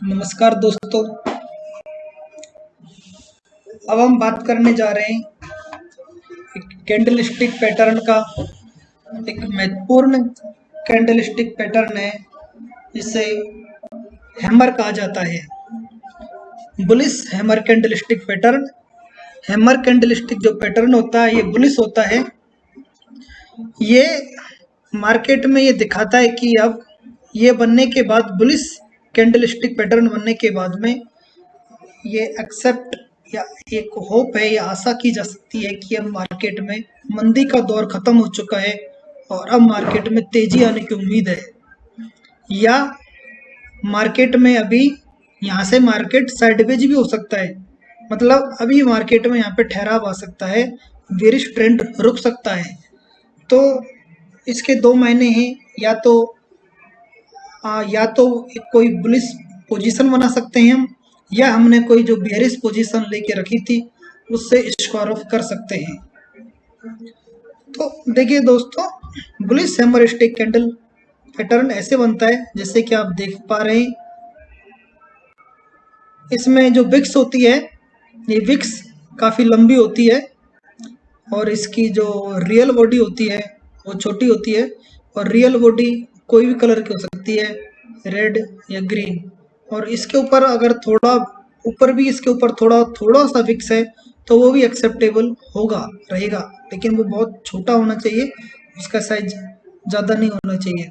नमस्कार दोस्तों। अब हम बात करने जा रहे हैं एक कैंडलस्टिक पैटर्न का। एक महत्वपूर्ण कैंडलस्टिक पैटर्न है जिसे हैमर कहा जाता है। Bullish hammer candlestick pattern. Hammer candlestick जो पैटर्न होता है ये बुलिश होता है। ये मार्केट में ये दिखाता है कि अब ये बनने के बाद, बुलिश कैंडलस्टिक पैटर्न बनने के बाद में ये एक्सेप्ट या एक होप है या आशा की जा सकती है कि अब मार्केट में मंदी का दौर खत्म हो चुका है और अब मार्केट में तेजी आने की उम्मीद है। या मार्केट में अभी यहाँ से मार्केट साइडवेज भी हो सकता है, मतलब अभी मार्केट में यहाँ पे ठहराव आ सकता है, बेरिश ट्रेंड रुक सकता है। तो इसके दो मायने हैं, या तो एक कोई बुलिश पोजीशन बना सकते हैं हम, या हमने कोई जो बेरिश पोजीशन लेके रखी थी उससे स्क्वायर ऑफ कर सकते हैं। तो देखिए दोस्तों, bullish hammer stick candle pattern ऐसे बनता है जैसे कि आप देख पा रहे हैं। इसमें जो विक्स होती है, ये विक्स काफ़ी लंबी होती है और इसकी जो रियल बॉडी होती है वो छोटी होती है। और रियल बॉडी कोई भी कलर की हो सकती है, रेड या ग्रीन। और इसके ऊपर अगर थोड़ा ऊपर भी इसके ऊपर थोड़ा थोड़ा सा विक्स है तो वो भी एक्सेप्टेबल होगा, रहेगा, लेकिन वो बहुत छोटा होना चाहिए, उसका साइज ज़्यादा नहीं होना चाहिए।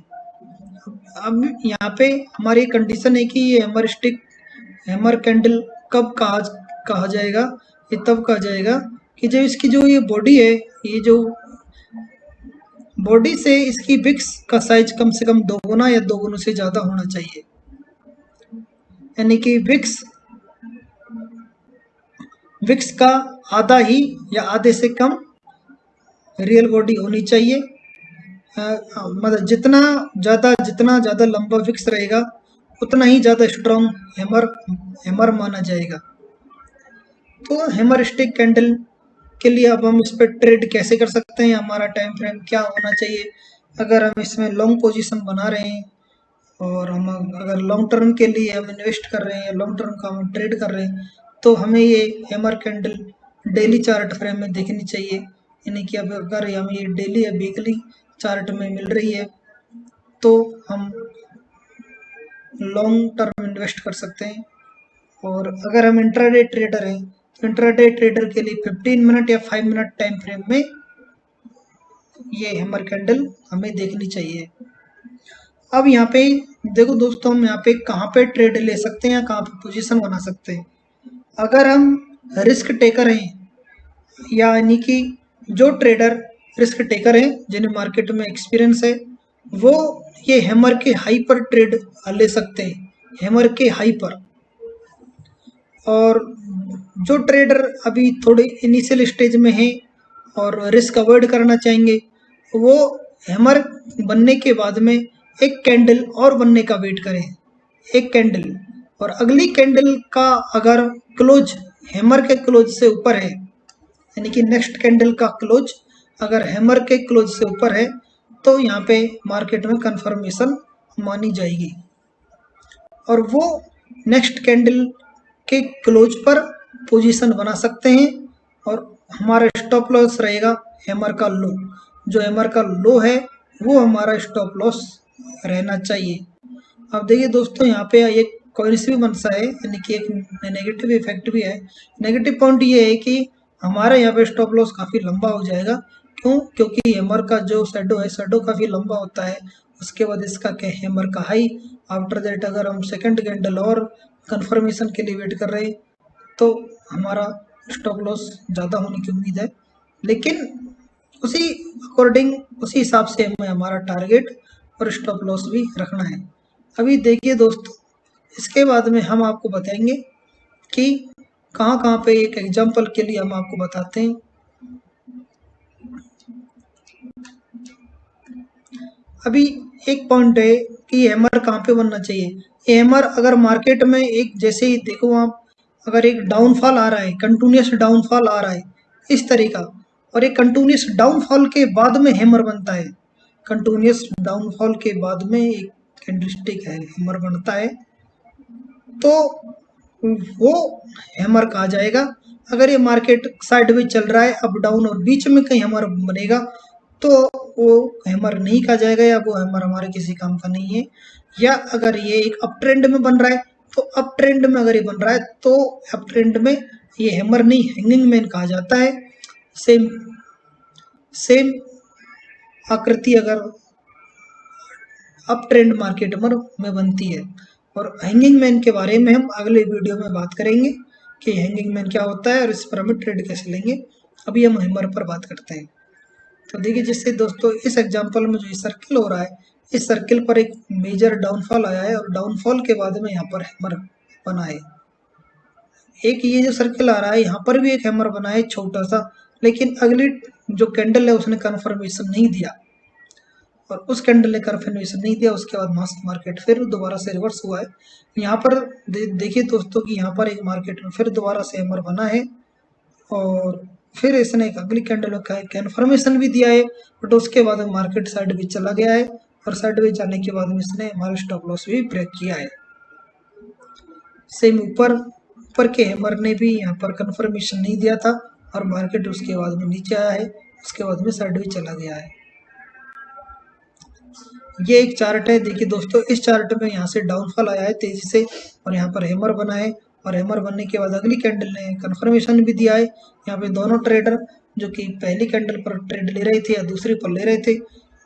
अब यहाँ पे हमारी कंडीशन है कि ये हैमर कैंडल कब कहा जाएगा। ये तब कहा जाएगा कि जब इसकी जो ये बॉडी है, ये जो बॉडी से इसकी विक्स का साइज कम से कम 2 गुना या 2 गुना से ज़्यादा होना चाहिए। यानी कि विक्स का आधा ही या आधे से कम रियल बॉडी होनी चाहिए। मतलब जितना ज़्यादा लंबा विक्स रहेगा उतना ही ज़्यादा स्ट्रॉन्ग हैमर माना जाएगा। तो हैमर स्टिक कैंडल के लिए अब हम इस पर ट्रेड कैसे कर सकते हैं, हमारा टाइम फ्रेम क्या होना चाहिए। अगर हम इसमें लॉन्ग पोजीशन बना रहे हैं और हम अगर लॉन्ग टर्म के लिए हम इन्वेस्ट कर रहे हैं, लॉन्ग टर्म का हम ट्रेड कर रहे हैं, तो हमें ये hammer candle daily chart frame में देखनी चाहिए। यानी कि अब अगर हमें ये डेली या वीकली चार्ट में मिल रही है तो हम लॉन्ग टर्म इन्वेस्ट कर सकते हैं। और अगर हम इंट्राडे ट्रेडर हैं तो इंट्राडे ट्रेडर के लिए 15 मिनट या 5 मिनट टाइम फ्रेम में ये हैमर कैंडल हमें देखनी चाहिए। अब यहाँ पे देखो दोस्तों, हम यहाँ पे कहाँ पे ट्रेड ले सकते हैं या कहाँ पे पोजीशन बना सकते हैं। अगर हम रिस्क टेकर हैं, यानी कि जो ट्रेडर रिस्क टेकर हैं जिन्हें मार्केट में एक्सपीरियंस है, वो ये हैमर के हाई पर ट्रेड ले सकते हैं, हैमर के हाई पर। और जो ट्रेडर अभी थोड़े इनिशियल स्टेज में हैं और रिस्क अवॉइड करना चाहेंगे, वो हैमर बनने के बाद में एक कैंडल और बनने का वेट करें, एक कैंडल, और अगली कैंडल का अगर क्लोज हैमर के क्लोज से ऊपर है, यानी कि नेक्स्ट कैंडल का क्लोज अगर हैमर के क्लोज से ऊपर है, तो यहाँ पे मार्केट में कंफर्मेशन मानी जाएगी और वो नेक्स्ट कैंडल के क्लोज पर पोजीशन बना सकते हैं। और हमारा स्टॉप लॉस रहेगा हैमर का लो। जो हैमर का लो है वो हमारा स्टॉप लॉस रहना चाहिए। अब देखिए दोस्तों, यहाँ पे एक कोइंसिडेंस भी बनता है, यानी कि एक नेगेटिव इफेक्ट भी है। नेगेटिव पॉइंट ये है कि हमारा यहाँ पे स्टॉप लॉस काफ़ी लंबा हो जाएगा। क्यों? क्योंकि हैमर का जो शैडो है, शैडो काफ़ी लंबा होता है। उसके बाद इसका क्या, हैमर का हाई। आफ्टर दैट अगर हम सेकंड कैंडल और कंफर्मेशन के लिए वेट कर रहे हैं तो हमारा स्टॉप लॉस ज़्यादा होने की उम्मीद है। लेकिन उसी अकॉर्डिंग, उसी हिसाब से हमें हमारा टारगेट और स्टॉप लॉस भी रखना है। अभी देखिए दोस्तों, इसके बाद में हम आपको बताएंगे कि कहाँ कहाँ पे, एक एग्जांपल के लिए हम आपको बताते हैं। अभी एक पॉइंट है कि हैमर कहाँ पे बनना चाहिए। हैमर अगर मार्केट में एक, जैसे ही देखो आप, अगर एक डाउनफॉल आ रहा है, कंटिन्यूस डाउनफॉल आ रहा है इस तरीका, और एक कंटिन्यूस डाउनफॉल के बाद में हैमर बनता है, कंटिन्यूस डाउनफॉल के बाद में एक कैंडलस्टिक है हैमर बनता है, तो वो हैमर कहा जाएगा। अगर ये मार्केट साइडवेज चल रहा है अप डाउन और बीच में कहीं हैमर बनेगा तो वो हैमर नहीं कहा जाएगा, या वो हैमर हमारे किसी काम का नहीं है। या अगर ये एक अप ट्रेंड में बन रहा है तो अप ट्रेंड में अगर ये बन रहा है तो अप ट्रेंड में ये हैमर नहीं हैंगिंग मैन कहा जाता है। सेम सेम आकृति अगर अप ट्रेंड मार्केट में बनती है। और हैंगिंग मैन के बारे में हम अगले वीडियो में बात करेंगे कि हैंगिंग मैन क्या होता है और इस पर हमें ट्रेड कैसे लेंगे। अभी हम हैमर पर बात करते हैं। तो देखिए जैसे दोस्तों इस एग्जांपल में जो ये सर्किल हो रहा है, इस सर्किल पर एक मेजर डाउनफॉल आया है और डाउनफॉल के बाद में यहाँ पर हैमर बना है। एक ये जो सर्किल आ रहा है यहाँ पर भी एक हैमर बना है छोटा सा, लेकिन अगली जो कैंडल है उसने कन्फर्मेशन नहीं दिया और उस कैंडल ने कन्फर्मेशन नहीं दिया। उसके बाद मार्केट फिर दोबारा से रिवर्स हुआ है। यहाँ पर देखिए दोस्तों कि यहाँ पर एक मार्केट में फिर दोबारा से हैमर बना है और फिर इसने एक अगली कैंडल में कन्फर्मेशन भी दिया है, बट उसके बाद मार्केट साइडवेज चला गया है और साइडवेज जाने के बाद में इसने हमारा स्टॉप लॉस भी ब्रेक किया है। सेम ऊपर ऊपर के हैमर ने भी यहाँ पर कन्फर्मेशन नहीं दिया था और मार्केट उसके बाद में नीचे आया है, उसके बाद में साइडवेज चला गया है। ये एक चार्ट है। देखिए दोस्तों इस चार्ट में यहाँ से डाउनफॉल आया है तेजी से और यहाँ पर हैमर बना है और हैमर बनने के बाद अगली कैंडल ने कन्फर्मेशन भी दिया है। यहाँ पे दोनों ट्रेडर जो कि पहली कैंडल पर ट्रेड ले रहे थे या दूसरी पर ले रहे थे,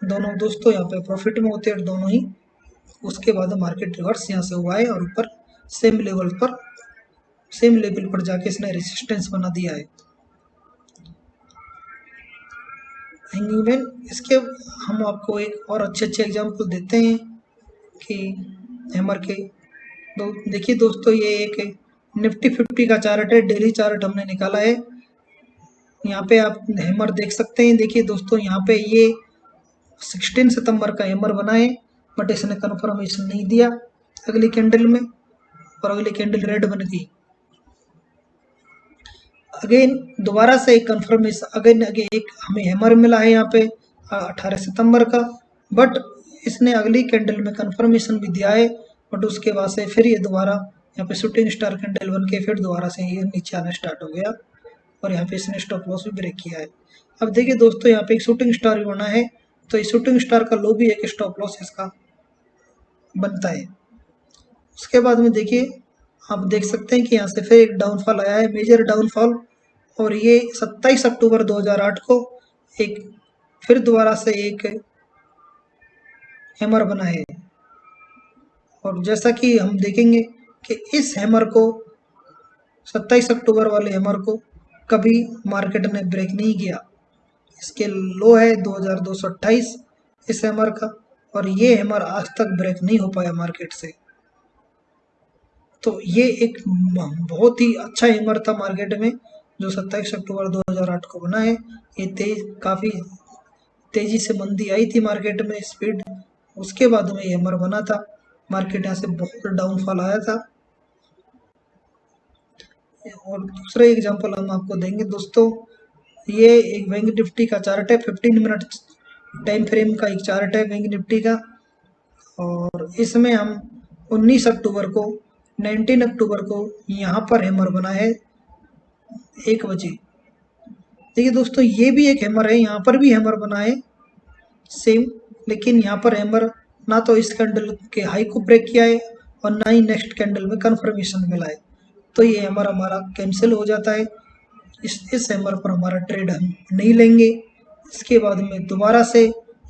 दोनों दोस्तों यहाँ पे प्रॉफिट में होते हैं और दोनों ही उसके बाद मार्केट रिवर्स यहाँ से हुआ है और ऊपर सेम लेवल पर जाके इसने रेजिस्टेंस बना दिया है हैंगिंग मैन। इसके हम आपको एक और अच्छे एग्जाम्पल देते हैं कि हैमर के। देखिए दोस्तों ये एक निफ्टी 50 का चार्ट है, डेली चार्ट हमने निकाला है। यहाँ पे आप हैमर देख सकते हैं। देखिए दोस्तों यहाँ पे ये 16 सितंबर का हैमर बना है, बट इसने कन्फर्मेशन नहीं दिया अगली कैंडल में और अगली कैंडल रेड बन गई। अगेन दोबारा से एक कन्फर्मेशन अगेन एक हमें हैमर मिला है यहाँ पे 18 सितंबर का, बट इसने अगली कैंडल में कन्फर्मेशन भी दिया है, बट उसके बाद से फिर ये दोबारा यहाँ पे शूटिंग स्टार कैंडल बन के फिर दोबारा से ये नीचे आना स्टार्ट हो गया और यहाँ पे इसने स्टॉप लॉस भी ब्रेक किया है। अब देखिए दोस्तों यहाँ पे एक शूटिंग स्टार भी बना है, तो इस शूटिंग स्टार का लो भी एक स्टॉप लॉस इसका बनता है। उसके बाद में देखिए आप देख सकते हैं कि यहाँ से फिर एक डाउनफॉल आया है, मेजर डाउनफॉल, और ये 27 अक्टूबर 2008 को एक फिर दोबारा से एक हैमर बना है। और जैसा कि हम देखेंगे कि इस हैमर को 27 अक्टूबर वाले हैमर को कभी मार्केट ने ब्रेक नहीं किया। इसके लो है 2228 इस हैमर का और ये हैमर आज तक ब्रेक नहीं हो पाया मार्केट से। तो ये एक बहुत ही अच्छा हैमर था मार्केट में जो 27 अक्टूबर 2008 को बना है। ये काफ़ी तेज़ी से मंदी आई थी मार्केट में, स्पीड, उसके बाद में ये हैमर बना था। मार्केट यहाँ से बहुत डाउनफॉल आया था। और दूसरा एग्जांपल हम आपको देंगे दोस्तों, ये एक बैंक निफ्टी का चार्ट है, 15 मिनट टाइम फ्रेम का एक चार्ट है बैंक निफ्टी का। और इसमें हम 19 अक्टूबर को 19 अक्टूबर को यहाँ पर हैमर बना है 1 बजे। देखिए दोस्तों ये भी एक हैमर है, यहाँ पर भी हैमर बना है सेम, लेकिन यहाँ पर हैमर ना तो इस कैंडल के हाई को ब्रेक किया है और ना ही नेक्स्ट कैंडल में कन्फर्मेशन मिला है, तो ये हैमर हमारा कैंसिल हो जाता है। इस हैमर पर हमारा ट्रेड हम नहीं लेंगे। इसके बाद में दोबारा से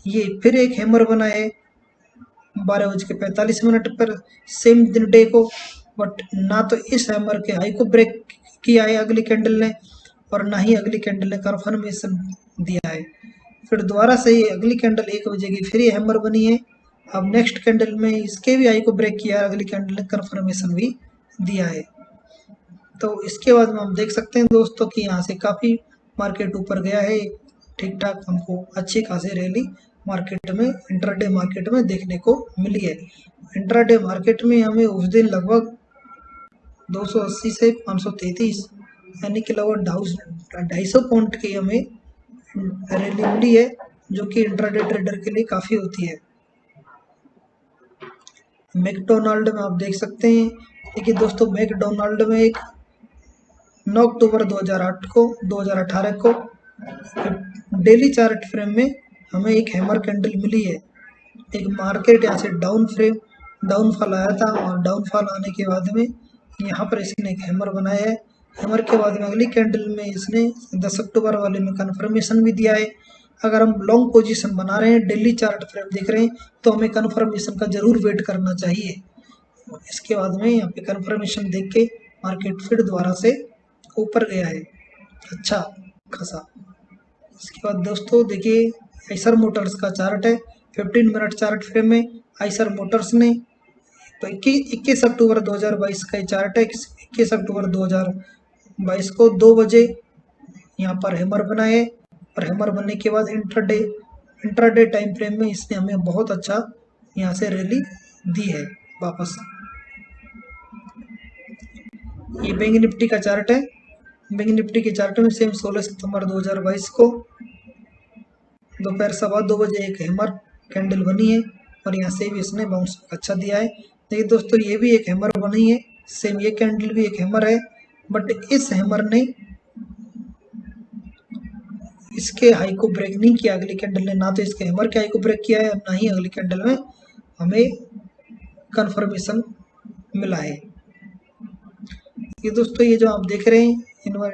ये फिर एक हैमर बना है 12:45 पर सेम दिन डे को, बट ना तो इस हैमर के हाई को ब्रेक किया है अगली कैंडल ने और ना ही अगली कैंडल ने कन्फर्मेशन दिया है। फिर दोबारा से ये अगली कैंडल 1 बजे की फिर ये हैमर बनी है। अब नेक्स्ट कैंडल में इसके भी हाई को ब्रेक किया है, अगली कैंडल ने कन्फर्मेशन भी दिया है। तो इसके बाद में हम देख सकते हैं दोस्तों कि यहाँ से काफ़ी मार्केट ऊपर गया है, ठीक ठाक हमको अच्छी खासी रैली मार्केट में इंट्राडे मार्केट में देखने को मिली है। इंट्राडे मार्केट में हमें उस दिन लगभग 280 से 533 यानी कि लगभग 250 पॉइंट की हमें रैली मिली है, जो कि इंट्राडे ट्रेडर के लिए काफ़ी होती है। मैकडोनाल्ड में आप देख सकते हैं देखिए दोस्तों, मैकडोनाल्ड में एक 9 अक्टूबर 2018 को डेली चार्ट फ्रेम में हमें एक हैमर कैंडल मिली है। एक मार्केट यहाँ से डाउनफॉल आया था और डाउनफॉल आने के बाद में यहाँ पर इसने एक हैमर बनाया है। हैमर के बाद में अगली कैंडल में इसने 10 अक्टूबर वाले में कन्फर्मेशन भी दिया है। अगर हम लॉन्ग पोजीशन बना रहे हैं, डेली चार्ट फ्रेम देख रहे हैं, तो हमें कन्फर्मेशन का ज़रूर वेट करना चाहिए। इसके बाद में यहाँ पे कन्फर्मेशन देख के मार्केट फिर दोबारा से ऊपर गया है अच्छा खासा। इसके बाद दोस्तों देखिए, आइसर मोटर्स का चार्ट है 15 मिनट चार्ट फ्रेम में। आइसर मोटर्स ने तो 21 अक्टूबर 2022 का ये चार्ट है। 21 अक्टूबर 2022 को 2 बजे यहाँ पर हैमर बनाए और हैमर बनने के बाद इंट्राडे टाइम फ्रेम में इसने हमें बहुत अच्छा यहाँ से रैली दी है वापस। ये बैंक निफ्टी का चार्ट है। बैंक निफ्टी के चार्ट में सेम 16 सितंबर 2022 को दोपहर 2:15 बजे एक हैमर कैंडल बनी है और यहाँ से भी इसने बाउंस अच्छा दिया है। देखिए दोस्तों, ये भी एक हैमर बनी है, सेम ये कैंडल भी एक हैमर है, बट इस हैमर ने इसके हाई को ब्रेक नहीं किया। अगली कैंडल ने ना तो इसके हैमर के हाई को ब्रेक किया है और ना ही अगली कैंडल में हमें कंफर्मेशन मिला है। ये दोस्तों, ये जो आप देख रहे हैं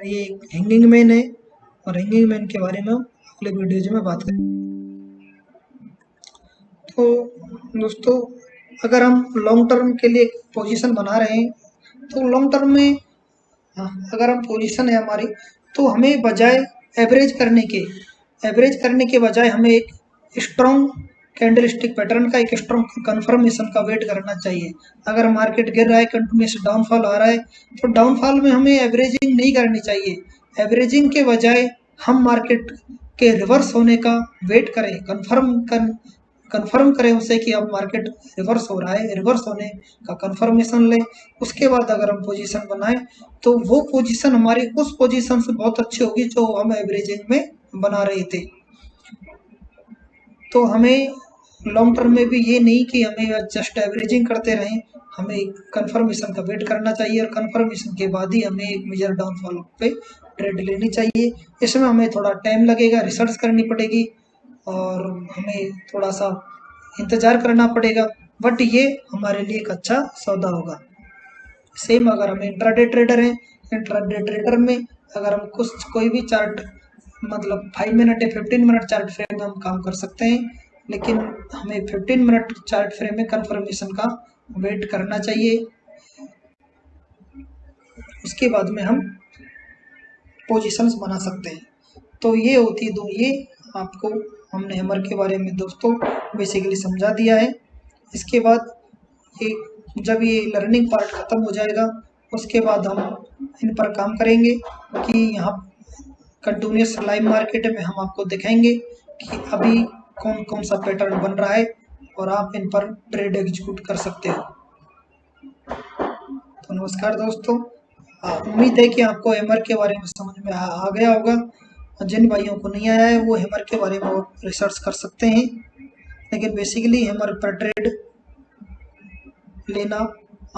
ये हैंगिंग मैन है और हैंगिंग मैन के बारे में अगले वीडियोज में बात करेंगे। तो दोस्तों, अगर हम लॉन्ग टर्म के लिए पोजीशन बना रहे हैं, तो लॉन्ग टर्म में अगर हम पोजीशन है हमारी, तो हमें बजाय एवरेज करने के बजाय हमें एक स्ट्रॉन्ग कैंडलस्टिक पैटर्न का, एक स्ट्रॉन्ग कंफर्मेशन का वेट करना चाहिए। अगर मार्केट गिर रहा है, कंटिन्यूस डाउनफॉल आ रहा है, तो डाउनफॉल में हमें एवरेजिंग नहीं करनी चाहिए। एवरेजिंग के बजाय हम मार्केट के रिवर्स होने का वेट करें, कन्फर्म करें उसे कि अब मार्केट रिवर्स हो रहा है, रिवर्स होने का कंफर्मेशन लें। उसके बाद अगर हम पोजीशन बनाएं, तो वो पोजीशन हमारी उस पोजीशन से बहुत अच्छी होगी जो हम एवरेजिंग में बना रहे थे। तो हमें लॉन्ग टर्म में भी ये नहीं कि हमें जस्ट एवरेजिंग करते रहें, हमें कंफर्मेशन का वेट करना चाहिए और कंफर्मेशन के बाद ही हमें एक मेजर डाउनफॉल पे ट्रेड लेनी चाहिए। इसमें हमें थोड़ा टाइम लगेगा, रिसर्च करनी पड़ेगी और हमें थोड़ा सा इंतज़ार करना पड़ेगा, बट ये हमारे लिए एक अच्छा सौदा होगा। सेम अगर हम इंट्राडे ट्रेडर हैं, इंट्राडे ट्रेडर में अगर हम कोई भी चार्ट मतलब 5 मिनट या 15 मिनट चार्ट फ्रेम में हम काम कर सकते हैं, लेकिन हमें 15 मिनट चार्ट फ्रेम में कंफर्मेशन का वेट करना चाहिए। उसके बाद में हम पोजीशंस बना सकते हैं। तो ये होती है ये आपको हमने हैमर के बारे में दोस्तों बेसिकली समझा दिया है। इसके बाद ये जब ये लर्निंग पार्ट ख़त्म हो जाएगा, उसके बाद हम इन पर काम करेंगे कि यहाँ कंटिन्यूस लाइव मार्केट में हम आपको दिखाएंगे कि अभी कौन कौन सा पैटर्न बन रहा है और आप इन पर ट्रेड एग्जीक्यूट कर सकते हो। तो नमस्कार दोस्तों, उम्मीद है कि आपको हैमर के बारे में समझ में आ गया होगा। जिन भाइयों को नहीं आया है वो हैमर के बारे में रिसर्च कर सकते हैं, लेकिन बेसिकली हैमर पर ट्रेड लेना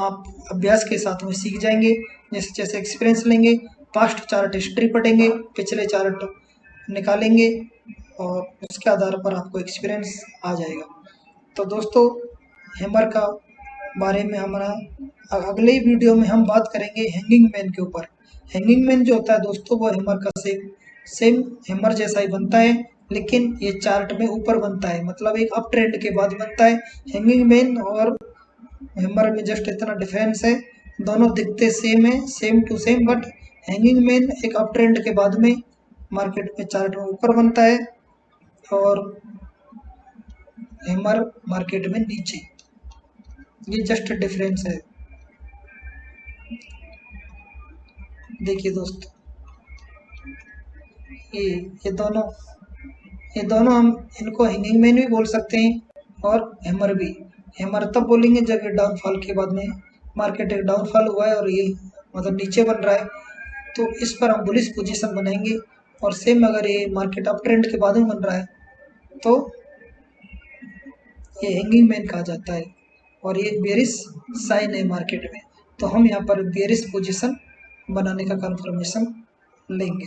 आप अभ्यास के साथ में सीख जाएंगे। जैसे जैसे एक्सपीरियंस लेंगे, पास्ट चार्ट हिस्ट्री पढ़ेंगे, पिछले चार्ट निकालेंगे और उसके आधार पर आपको एक्सपीरियंस आ जाएगा। तो दोस्तों, हैमर का बारे में हमारा अगले वीडियो में हम बात करेंगे हैंगिंग मैन के ऊपर। हैंगिंग मैन जो होता है दोस्तों, वो हैमर का सेम हैमर जैसा ही बनता है, लेकिन ये चार्ट में ऊपर बनता है, मतलब एक अप ट्रेंड के बाद बनता है। हैंगिंग मैन और हैमर में जस्ट इतना डिफरेंस है, दोनों दिखते सेम है, same to same, but hanging man एक अप ट्रेंड के बाद में मार्केट में चार्ट में ऊपर बनता है और हैमर मार्केट में नीचे। ये जस्ट डिफरेंस है। देखिए दोस्तों, ये दोनों हम इनको हैंगिंग मैन भी बोल सकते हैं और हैमर भी। हैमर तब बोलेंगे जब ये डाउनफॉल के बाद में मार्केट एक डाउनफॉल हुआ है और ये मतलब नीचे बन रहा है, तो इस पर हम बुलिश पोजीशन बनाएंगे। और सेम अगर ये मार्केट अप ट्रेंड के बाद में बन रहा है तो ये हैंगिंग मैन कहा जाता है और ये एक बेरिश साइन है मार्केट में। तो हम यहाँ पर बेरिश पोजीशन बनाने का कंफर्मेशन लेंगे।